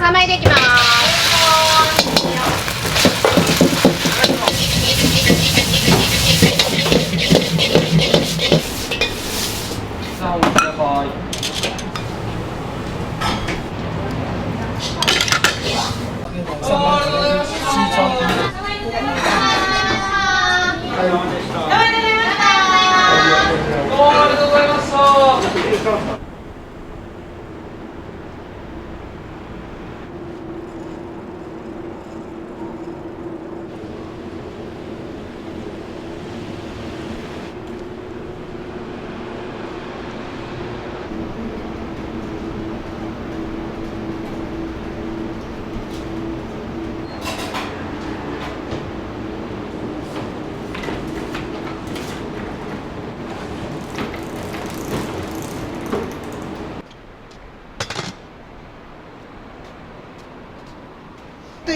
3枚でいきます。さあお待ちください。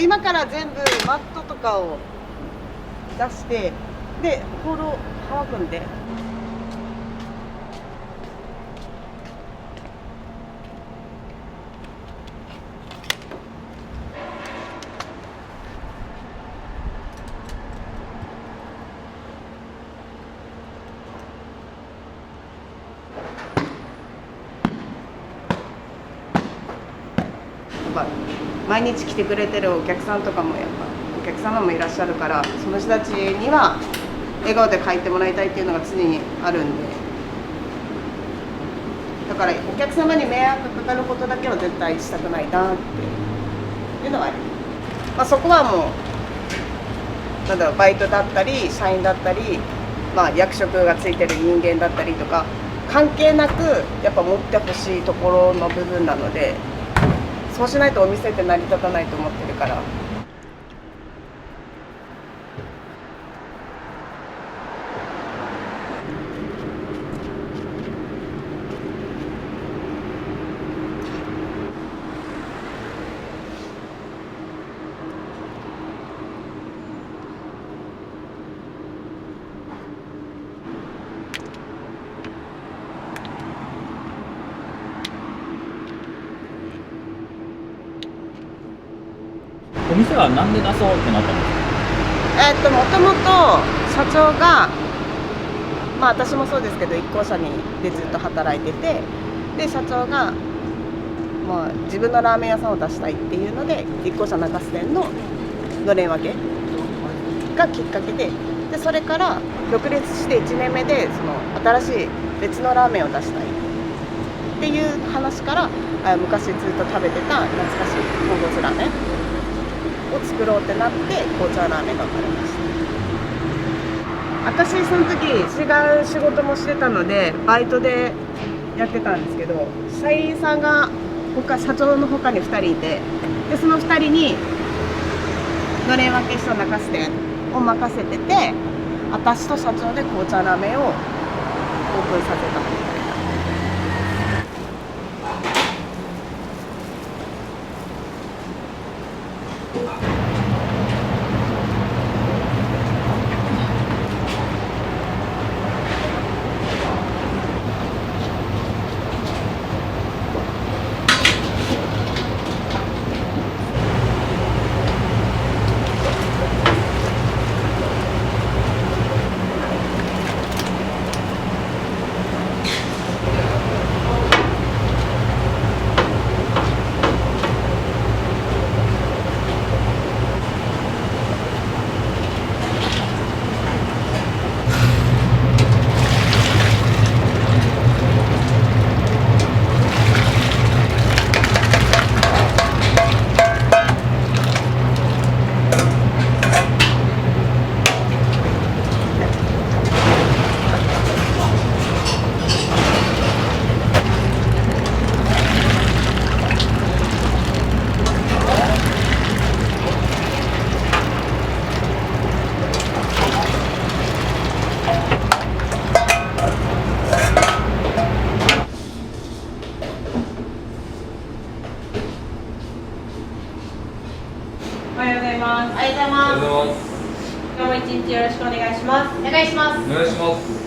今から全部マットとかを出してでホールを乾くんで。毎日来てくれてるお客さんとかもやっぱお客様もいらっしゃるから、その人たちには笑顔で帰ってもらいたいっていうのが常にあるんで、だからお客様に迷惑かかることだけは絶対したくないなっていうのはあります。そこはもうなんだろう、バイトだったり社員だったり、役職がついてる人間だったりとか関係なくやっぱ持ってほしいところの部分なので、そうしないとお店って成り立たないと思ってるから。お店はなんで出そうってなったんですか？もともと社長が、私もそうですけど1号車でずっと働いてて、で社長が、自分のラーメン屋さんを出したいっていうので1号車中洲店ののれん分けがきっかけで、それから独立して1年目でその新しい別のラーメンを出したいっていう話から、昔ずっと食べてた懐かしい豚骨ラーメンを作ろうってなって紅茶ラーメンが生まれました。私その時違う仕事もしてたのでバイトでやってたんですけど、社員さんが社長の他に2人いて、でその2人にのれん分けした中洲店を任せてて、私と社長で紅茶ラーメンをオープンさせたみたいな。おはようございます。おはようございます。今日も一日よろしくお願いします。お願いします。お願いします。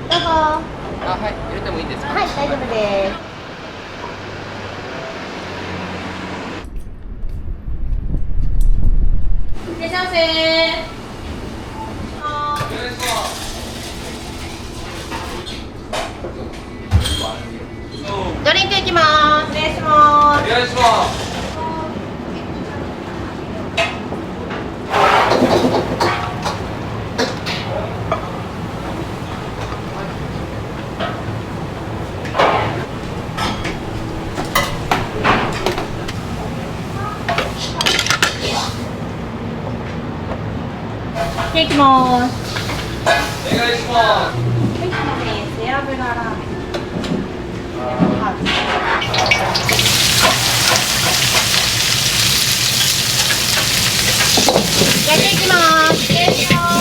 どうぞ。あ、はい、入れてもいいですか。はい、大丈夫です。いらっしゃいませドリンクいきます。お願いします。お願いします。ケーキます。お願いします。背脂ラーメン。焼いていきます。お願いします。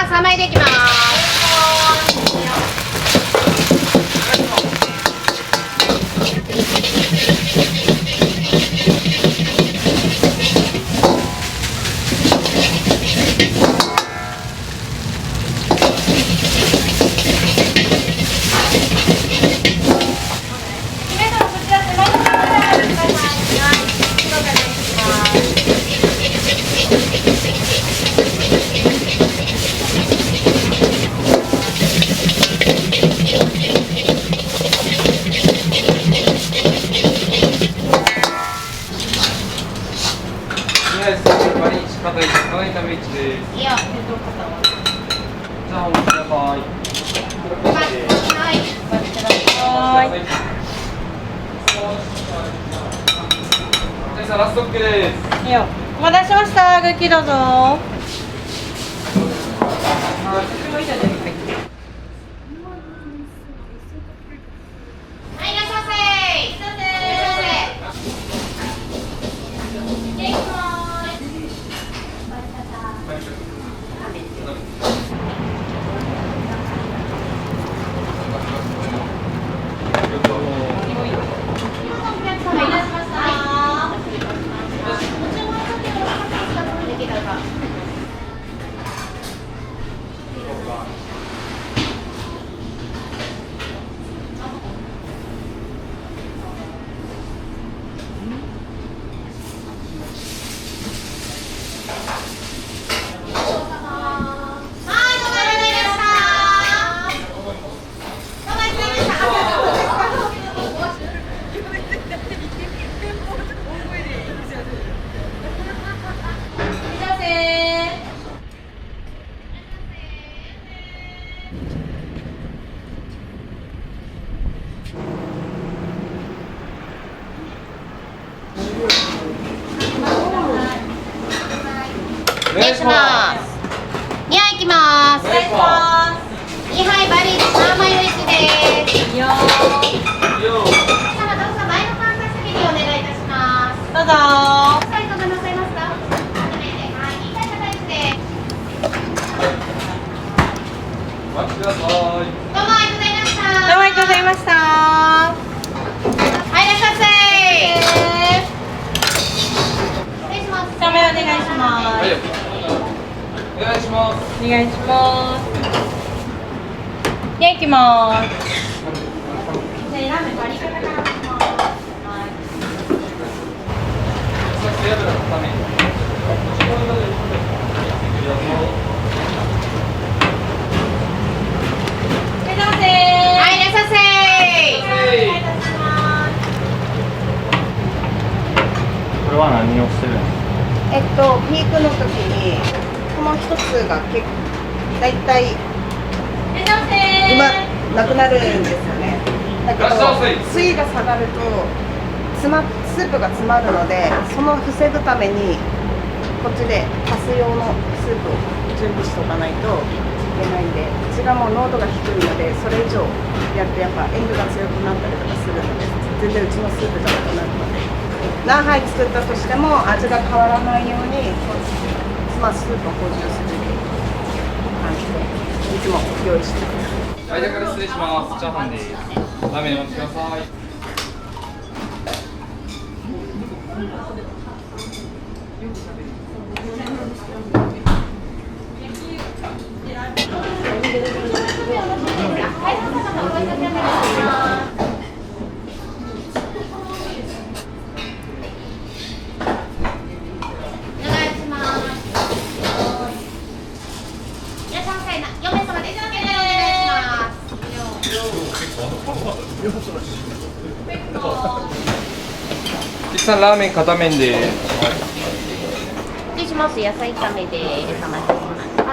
3枚でいきます。いや、じゃあお待ちください。はい。さんラストックです。いいよ。お待たせしました。グッキーどうぞ。はい、いらっしゃいませ。お願いします。2杯いきます。お願いしま2杯バリ3枚です。す。いいよ。どうぞ前のカウンター席にお願いいたします。どうぞ。サイトがなさいますか？はい、2回高いです。お待ちください。どうもありがとうございました。どうもありがとうございました。はい、いらっしゃいませ。失礼します。写メお願いします。はい。お願いします。お願いします。じゃあ行きます。ラーメンバリカタからします。背脂のために。いらっしゃいませ。はい、いらっしゃいませ。がだいたい今なくなるんですよね。だけど水位が下がるとスープが詰まるので、その防ぐためにこっちで足す用のスープを準備しておかないといけないんで、うちがもう濃度が低いので、それ以上やるとやっぱ塩分が強くなったりとかするので、全然うちのスープじゃなくなるので、何杯作ったとしても味が変わらないように、まあ、スープを補充するっていう感じでいつも用意してます。はい、だから失礼します。チャーハンです。ラーメンお待ちください。岸さん、ラーメン片面で。失礼します。野菜炒めでお待ちしました。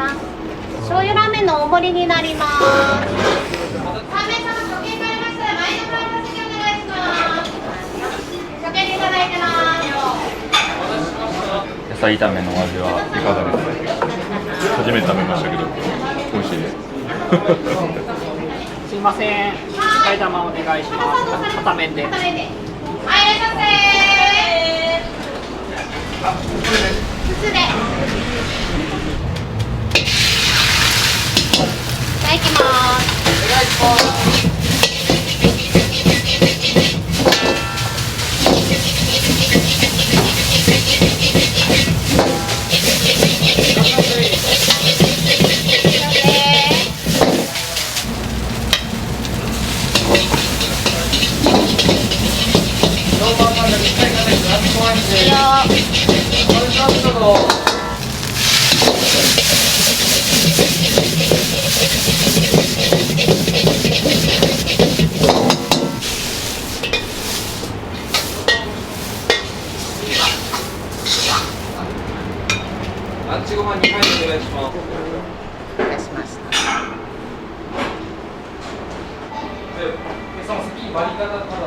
醤油ラーメンの大盛りになります。3名様初見されましたら前の方の席お願いします。初見いただいてます。野菜炒めのお味はいかがですか？初めて食べましたけど美味しいです。すいません。替え玉お願いします。片面で。片面で。はい、いらっしゃいませ。筒で。いただきます。お願いします。ランチご飯2杯お願いします。お願いしました。で、その先に割り方から。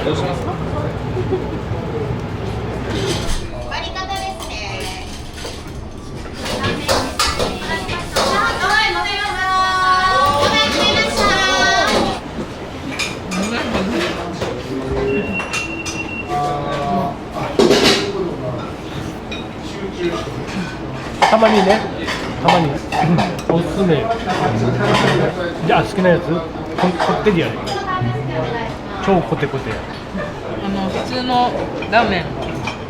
どうしますか？割り方ですね。たまにね、おすすめ。じゃあ好きなやつ、こってりやね。超コテコテ。普通のラーメン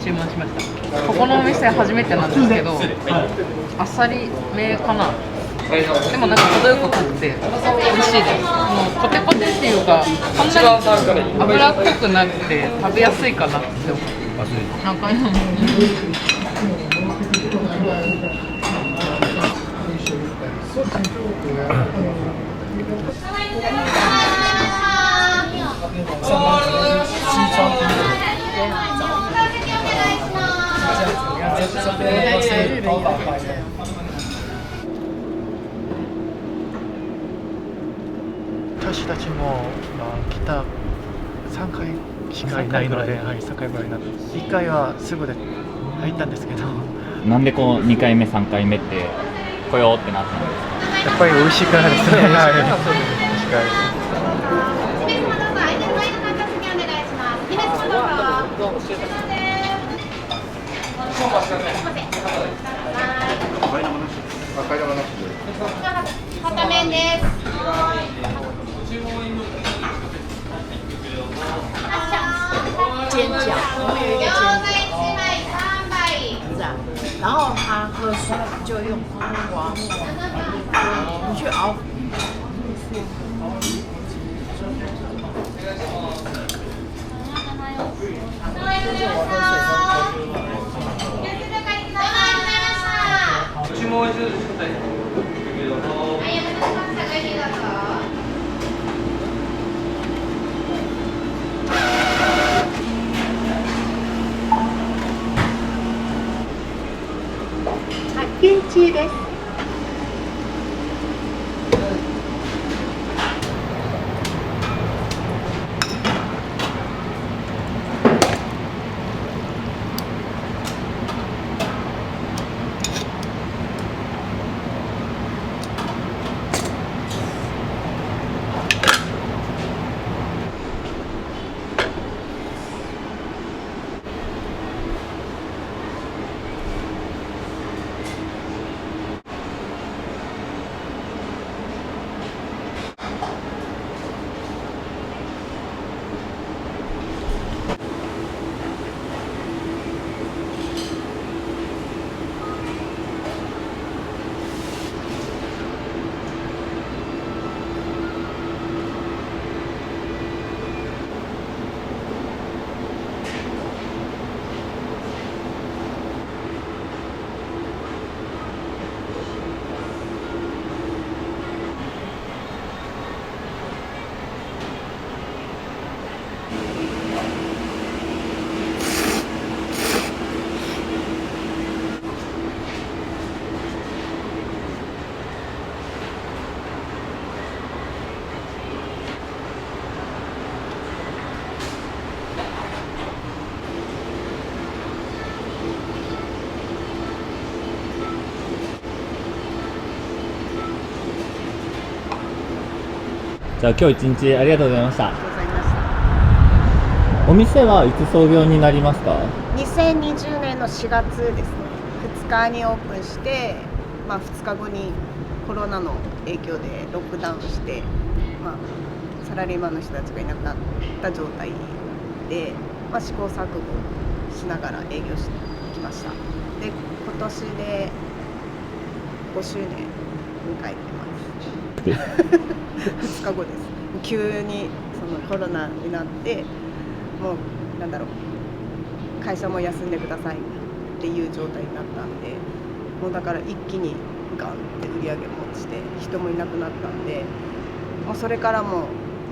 注文しました。ここのお店初めてなんですけど、あっさりめかな。でもなんか程よく濃くて美味しいです。もうコテコテっていうか、そんなに脂っこくなくて食べやすいかなって思う。なんか私たちも、来た3回しかいないので、はい、3回ぐらいなので、1回はすぐで入ったんですけど、なんでこう2回目3回目って来ようってなったんですか？やっぱり美味しいからですね。はい、美味しいからです。片面です。煎饺，我们有一个餃子煎1枚3杯。饺这样，然后他喝水就用刮水，你去熬。注文一度作ったりけどはい、お待たせしました。ごゆっくりどうぞ。発見中です。じゃあ今日一日ありがとうございましたありがとうございました。お店はいつ創業になりますか2020年の4月ですね。2日にオープンして、2日後にコロナの影響でロックダウンして、サラリーマンの人たちがいなくなった状態で、試行錯誤しながら営業してきました。で、今年で5周年迎えてます。2日後です。急にそのコロナになって、もう会社も休んでくださいっていう状態になったんで、もうだから一気にガンって売り上げも落ちて人もいなくなったんで、もうそれからも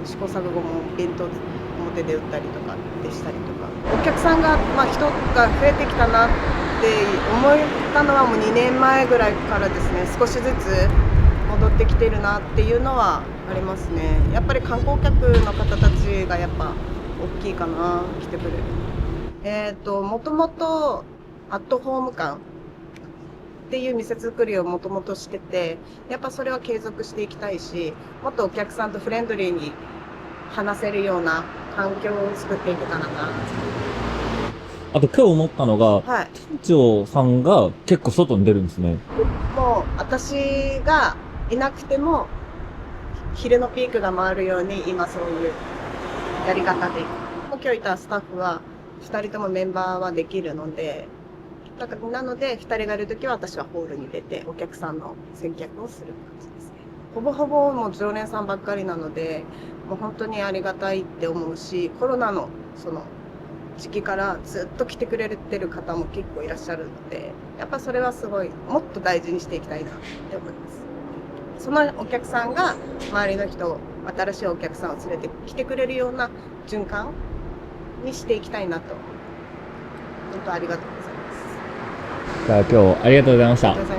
試行錯誤も弁当表で売ったりとかでしたりとか、お客さんが、人が増えてきたなって思ったのはもう2年前ぐらいからですね。少しずつ戻ってきてるなっていうのはありますね。やっぱり観光客の方たちがやっぱ大きいかな、来てくれる。もともとアットホーム感っていう店作りをもともとしてて、やっぱそれは継続していきたいし、もっとお客さんとフレンドリーに話せるような環境を作っていけたらな。あと今日思ったのが、はい。店長さんが結構外に出るんですね。もう私がいなくても昼のピークが回るように今そういうやり方で、今日いたスタッフは2人ともメンバーはできるので、なので2人がいるときは私はホールに出てお客さんの接客をする感じですね。ほぼほぼもう常連さんばっかりなので、もう本当にありがたいって思うし、コロナのその時期からずっと来てくれてる方も結構いらっしゃるので、やっぱそれはすごいもっと大事にしていきたいなって思います。そのお客さんが周りの人、新しいお客さんを連れてきてくれるような循環にしていきたいなと。本当ありがとうございます。じゃあ今日ありがとうございました。ありがとうございました。